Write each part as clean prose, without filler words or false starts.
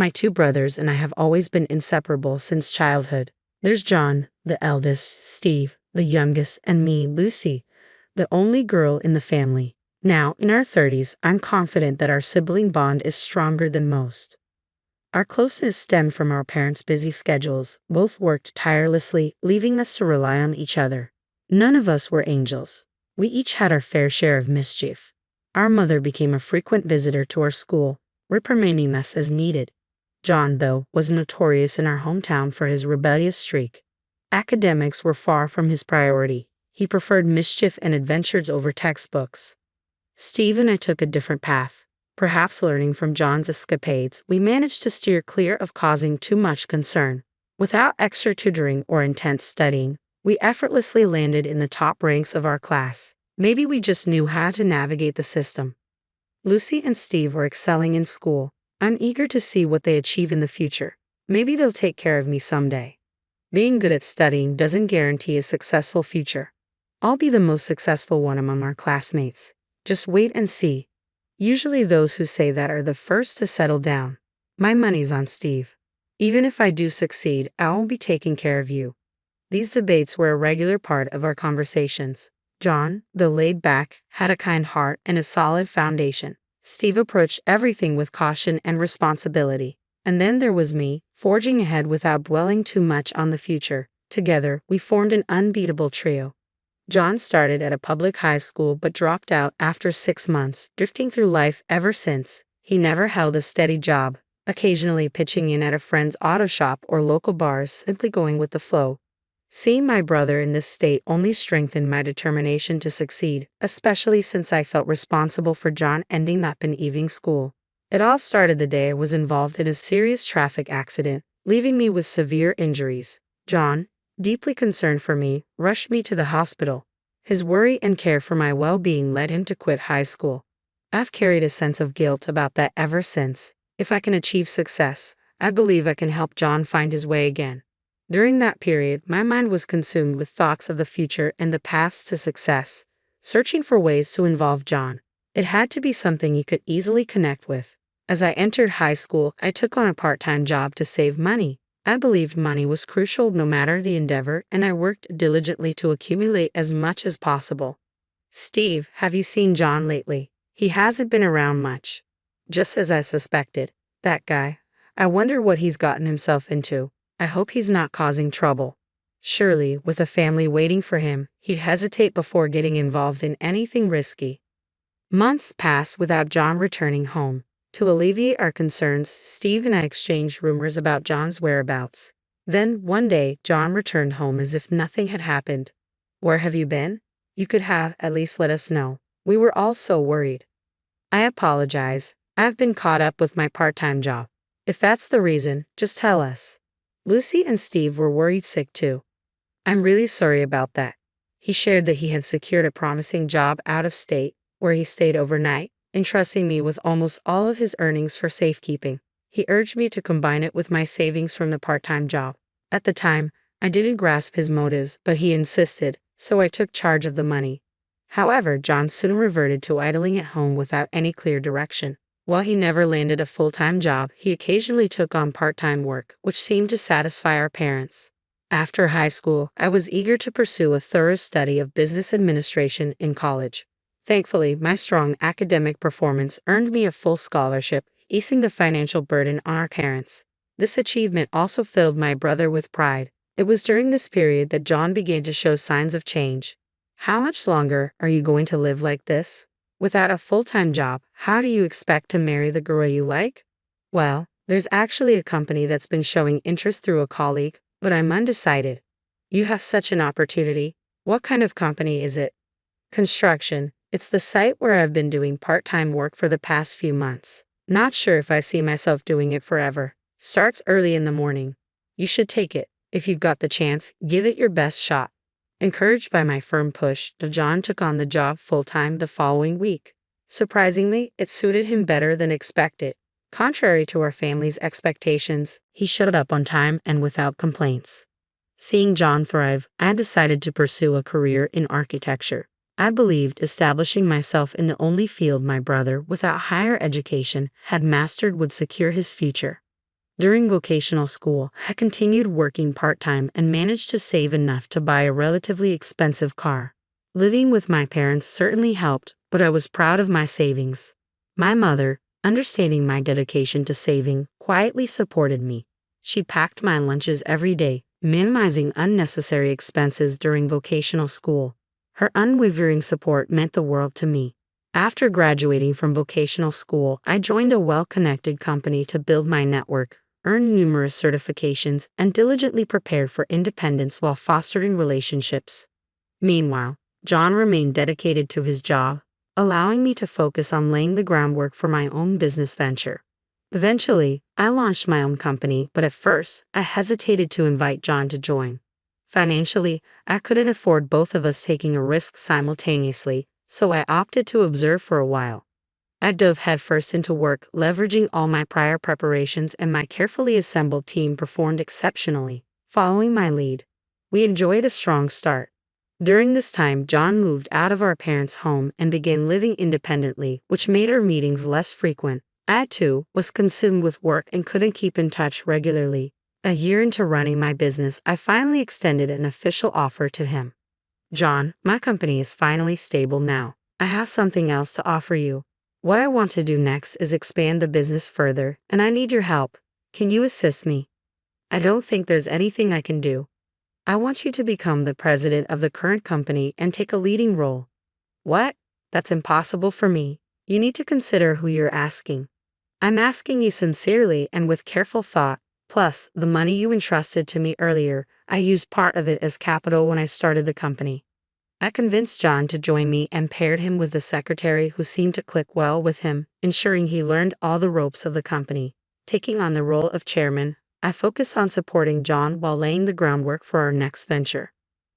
My two brothers and I have always been inseparable since childhood. There's John, the eldest, Steve, the youngest, and me, Lucy, the only girl in the family. Now, in our 30s, I'm confident that our sibling bond is stronger than most. Our closeness stemmed from our parents' busy schedules. Both worked tirelessly, leaving us to rely on each other. None of us were angels. We each had our fair share of mischief. Our mother became a frequent visitor to our school, reprimanding us as needed. John, though, was notorious in our hometown for his rebellious streak. Academics were far from his priority. He preferred mischief and adventures over textbooks. Steve and I took a different path. Perhaps learning from John's escapades, we managed to steer clear of causing too much concern. Without extra tutoring or intense studying, we effortlessly landed in the top ranks of our class. Maybe we just knew how to navigate the system. Lucy and Steve were excelling in school. I'm eager to see what they achieve in the future. Maybe they'll take care of me someday. Being good at studying doesn't guarantee a successful future. I'll be the most successful one among our classmates. Just wait and see. Usually those who say that are the first to settle down. My money's on Steve. Even if I do succeed, I won't be taking care of you. These debates were a regular part of our conversations. John, though laid back, had a kind heart and a solid foundation. Steve approached everything with caution and responsibility. And then there was me, forging ahead without dwelling too much on the future. Together, we formed an unbeatable trio. John started at a public high school but dropped out after 6 months, drifting through life ever since. He never held a steady job, occasionally pitching in at a friend's auto shop or local bars, simply going with the flow. Seeing my brother in this state only strengthened my determination to succeed, especially since I felt responsible for John ending up in evening school. It all started the day I was involved in a serious traffic accident, leaving me with severe injuries. John, deeply concerned for me, rushed me to the hospital. His worry and care for my well-being led him to quit high school. I've carried a sense of guilt about that ever since. If I can achieve success, I believe I can help John find his way again. During that period, my mind was consumed with thoughts of the future and the paths to success, searching for ways to involve John. It had to be something he could easily connect with. As I entered high school, I took on a part-time job to save money. I believed money was crucial no matter the endeavor, and I worked diligently to accumulate as much as possible. Steve, have you seen John lately? He hasn't been around much. Just as I suspected. That guy. I wonder what he's gotten himself into. I hope he's not causing trouble. Surely, with a family waiting for him, he'd hesitate before getting involved in anything risky. Months passed without John returning home. To alleviate our concerns, Steve and I exchanged rumors about John's whereabouts. Then, one day, John returned home as if nothing had happened. "Where have you been? You could have at least let us know. We were all so worried." "I apologize. I've been caught up with my part-time job. If that's the reason, just tell us." Lucy and Steve were worried sick too. "I'm really sorry about that." He shared that he had secured a promising job out of state, where he stayed overnight, entrusting me with almost all of his earnings for safekeeping. He urged me to combine it with my savings from the part-time job. At the time, I didn't grasp his motives, but he insisted, so I took charge of the money. However, John soon reverted to idling at home without any clear direction. While he never landed a full-time job, he occasionally took on part-time work, which seemed to satisfy our parents. After high school, I was eager to pursue a thorough study of business administration in college. Thankfully, my strong academic performance earned me a full scholarship, easing the financial burden on our parents. This achievement also filled my brother with pride. It was during this period that John began to show signs of change. "How much longer are you going to live like this? Without a full-time job, how do you expect to marry the girl you like?" "Well, there's actually a company that's been showing interest through a colleague, but I'm undecided." "You have such an opportunity. What kind of company is it?" "Construction. It's the site where I've been doing part-time work for the past few months. Not sure if I see myself doing it forever. Starts early in the morning. You should take it. If you've got the chance, give it your best shot." Encouraged by my firm push, John took on the job full-time the following week. Surprisingly, it suited him better than expected. Contrary to our family's expectations, he showed up on time and without complaints. Seeing John thrive, I decided to pursue a career in architecture. I believed establishing myself in the only field my brother, without higher education, had mastered would secure his future. During vocational school, I continued working part-time and managed to save enough to buy a relatively expensive car. Living with my parents certainly helped, but I was proud of my savings. My mother, understanding my dedication to saving, quietly supported me. She packed my lunches every day, minimizing unnecessary expenses during vocational school. Her unwavering support meant the world to me. After graduating from vocational school, I joined a well-connected company to build my network, earned numerous certifications, and diligently prepared for independence while fostering relationships. Meanwhile, John remained dedicated to his job, allowing me to focus on laying the groundwork for my own business venture. Eventually, I launched my own company, but at first, I hesitated to invite John to join. Financially, I couldn't afford both of us taking a risk simultaneously, so I opted to observe for a while. I dove headfirst into work, leveraging all my prior preparations, and my carefully assembled team performed exceptionally, following my lead. We enjoyed a strong start. During this time, John moved out of our parents' home and began living independently, which made our meetings less frequent. I, too, was consumed with work and couldn't keep in touch regularly. A year into running my business, I finally extended an official offer to him. John, my company is finally stable now. I have something else to offer you. What I want to do next is expand the business further, and I need your help. Can you assist me? I don't think there's anything I can do. I want you to become the president of the current company and take a leading role. What? That's impossible for me. You need to consider who you're asking. I'm asking you sincerely and with careful thought. Plus, the money you entrusted to me earlier, I used part of it as capital when I started the company. I convinced John to join me and paired him with the secretary who seemed to click well with him, ensuring he learned all the ropes of the company. Taking on the role of chairman, I focused on supporting John while laying the groundwork for our next venture.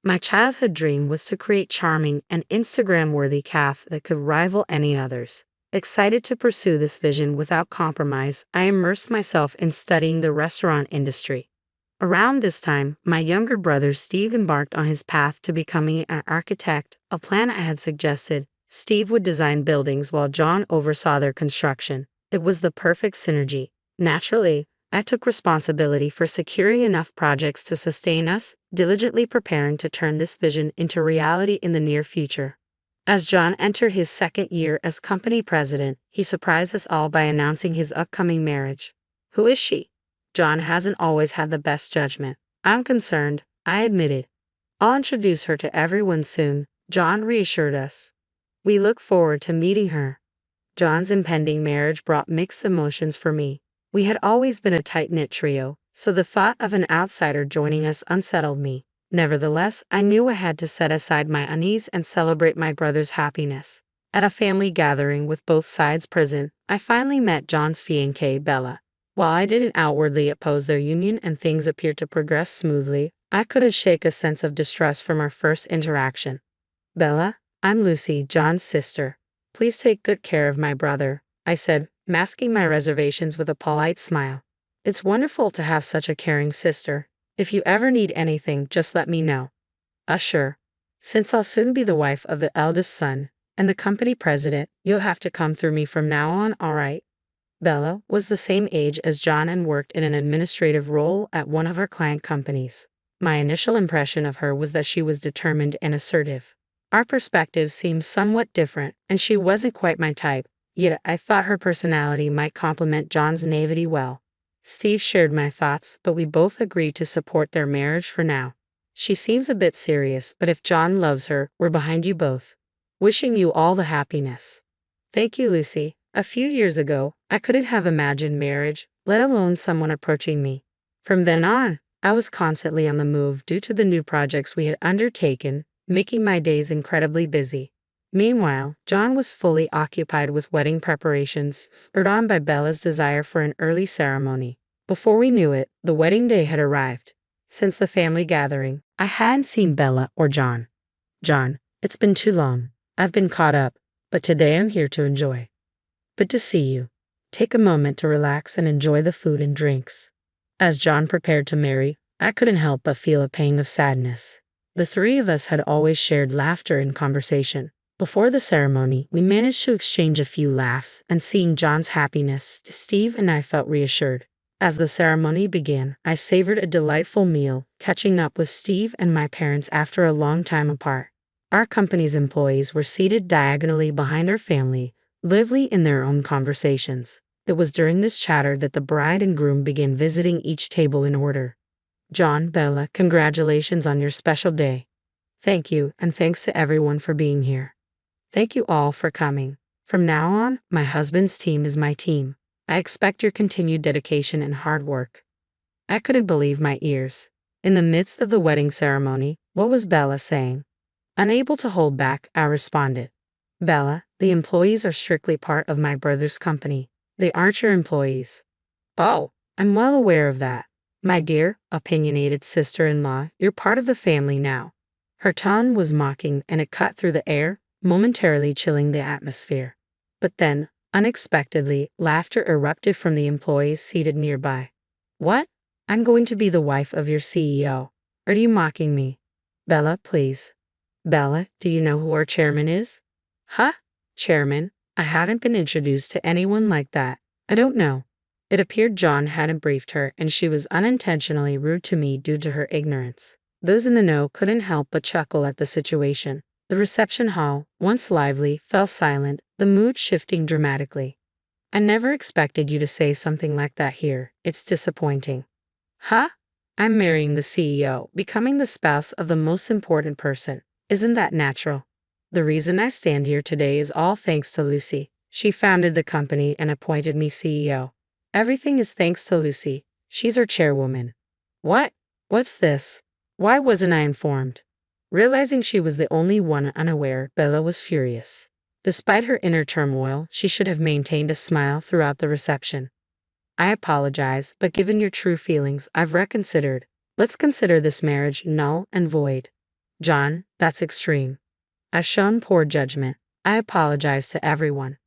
My childhood dream was to create charming and Instagram-worthy cafes that could rival any others. Excited to pursue this vision without compromise, I immersed myself in studying the restaurant industry. Around this time, my younger brother Steve embarked on his path to becoming an architect, a plan I had suggested. Steve would design buildings while John oversaw their construction. It was the perfect synergy. Naturally, I took responsibility for securing enough projects to sustain us, diligently preparing to turn this vision into reality in the near future. As John entered his second year as company president, he surprised us all by announcing his upcoming marriage. Who is she? John hasn't always had the best judgment. I'm concerned, I admitted. I'll introduce her to everyone soon, John reassured us. We look forward to meeting her. John's impending marriage brought mixed emotions for me. We had always been a tight-knit trio, so the thought of an outsider joining us unsettled me. Nevertheless, I knew I had to set aside my unease and celebrate my brother's happiness. At a family gathering with both sides present, I finally met John's fiancée, Bella. While I didn't outwardly oppose their union and things appeared to progress smoothly, I couldn't shake a sense of distrust from our first interaction. Bella, I'm Lucy, John's sister. Please take good care of my brother, I said, masking my reservations with a polite smile. It's wonderful to have such a caring sister. If you ever need anything, just let me know. Sure. Since I'll soon be the wife of the eldest son and the company president, you'll have to come through me from now on, all right? Bella was the same age as John and worked in an administrative role at one of our client companies. My initial impression of her was that she was determined and assertive. Our perspectives seemed somewhat different, and she wasn't quite my type, yet I thought her personality might complement John's naivety well. Steve shared my thoughts, but we both agreed to support their marriage for now. She seems a bit serious, but if John loves her, we're behind you both. Wishing you all the happiness. Thank you, Lucy. A few years ago, I couldn't have imagined marriage, let alone someone approaching me. From then on, I was constantly on the move due to the new projects we had undertaken, making my days incredibly busy. Meanwhile, John was fully occupied with wedding preparations, spurred on by Bella's desire for an early ceremony. Before we knew it, the wedding day had arrived. Since the family gathering, I hadn't seen Bella or John. John, it's been too long. I've been caught up, but today I'm here to enjoy. Good to see you. Take a moment to relax and enjoy the food and drinks. As John prepared to marry, I couldn't help but feel a pang of sadness. The three of us had always shared laughter and conversation. Before the ceremony, we managed to exchange a few laughs, and seeing John's happiness, Steve and I felt reassured. As the ceremony began, I savored a delightful meal, catching up with Steve and my parents after a long time apart. Our company's employees were seated diagonally behind our family, lively in their own conversations. It was during this chatter that the bride and groom began visiting each table in order. John, Bella, congratulations on your special day. Thank you, and thanks to everyone for being here. Thank you all for coming. From now on, my husband's team is my team. I expect your continued dedication and hard work. I couldn't believe my ears. In the midst of the wedding ceremony, what was Bella saying? Unable to hold back, I responded. Bella, the employees are strictly part of my brother's company. They aren't your employees. Oh, I'm well aware of that. My dear, opinionated sister-in-law, you're part of the family now. Her tone was mocking and it cut through the air, momentarily chilling the atmosphere. But then, unexpectedly, laughter erupted from the employees seated nearby. What? I'm going to be the wife of your CEO. Are you mocking me? Bella, please. Bella, do you know who our chairman is? Huh? Chairman? I haven't been introduced to anyone like that. I don't know. It appeared John hadn't briefed her and she was unintentionally rude to me due to her ignorance. Those in the know couldn't help but chuckle at the situation. The reception hall, once lively, fell silent, the mood shifting dramatically. I never expected you to say something like that here. It's disappointing. Huh? I'm marrying the CEO, becoming the spouse of the most important person. Isn't that natural? The reason I stand here today is all thanks to Lucy. She founded the company and appointed me CEO. Everything is thanks to Lucy. She's our chairwoman. What? What's this? Why wasn't I informed? Realizing she was the only one unaware, Bella was furious. Despite her inner turmoil, she should have maintained a smile throughout the reception. I apologize, but given your true feelings, I've reconsidered. Let's consider this marriage null and void. John, that's extreme. I've shown poor judgment. I apologize to everyone.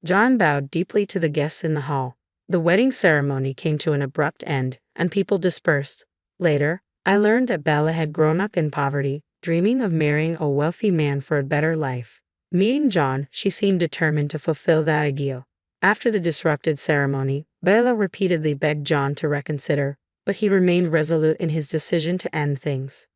John bowed deeply to the guests in the hall. The wedding ceremony came to an abrupt end, and people dispersed. Later, I learned that Bella had grown up in poverty, dreaming of marrying a wealthy man for a better life. Meeting John, she seemed determined to fulfill that ideal. After the disrupted ceremony, Bella repeatedly begged John to reconsider, but he remained resolute in his decision to end things.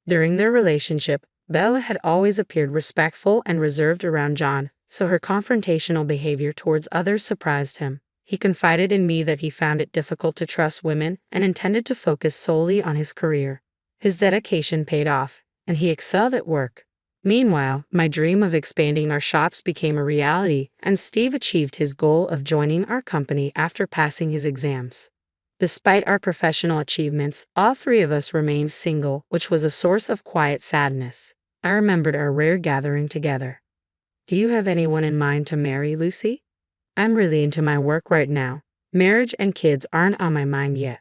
During their relationship, Bella had always appeared respectful and reserved around John, so her confrontational behavior towards others surprised him. He confided in me that he found it difficult to trust women and intended to focus solely on his career. His dedication paid off, and he excelled at work. Meanwhile, my dream of expanding our shops became a reality, and Steve achieved his goal of joining our company after passing his exams. Despite our professional achievements, all three of us remained single, which was a source of quiet sadness. I remembered our rare gathering together. Do you have anyone in mind to marry, Lucy? I'm really into my work right now. Marriage and kids aren't on my mind yet.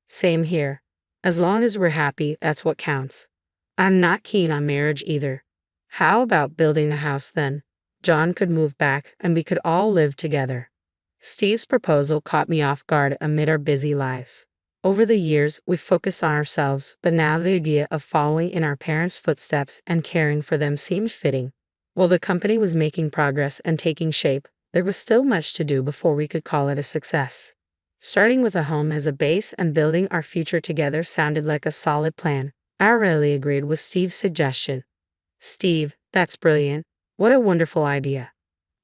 Same here. As long as we're happy, that's what counts. I'm not keen on marriage either. How about building a house then? John could move back and we could all live together. Steve's proposal caught me off guard amid our busy lives. Over the years, we've focused on ourselves, but now the idea of following in our parents' footsteps and caring for them seemed fitting. While the company was making progress and taking shape, there was still much to do before we could call it a success. Starting with a home as a base and building our future together sounded like a solid plan. I rarely agreed with Steve's suggestion. Steve, that's brilliant. What a wonderful idea.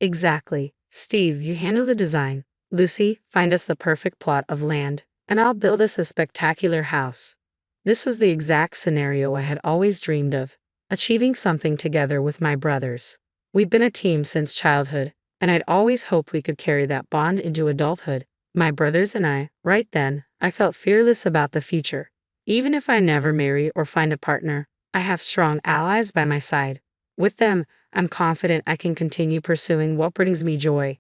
Exactly. Steve, you handle the design. Lucy, find us the perfect plot of land, and I'll build us a spectacular house. This was the exact scenario I had always dreamed of, achieving something together with my brothers. We've been a team since childhood, and I'd always hoped we could carry that bond into adulthood. My brothers and I, right then, I felt fearless about the future. Even if I never marry or find a partner, I have strong allies by my side. With them, I'm confident I can continue pursuing what brings me joy.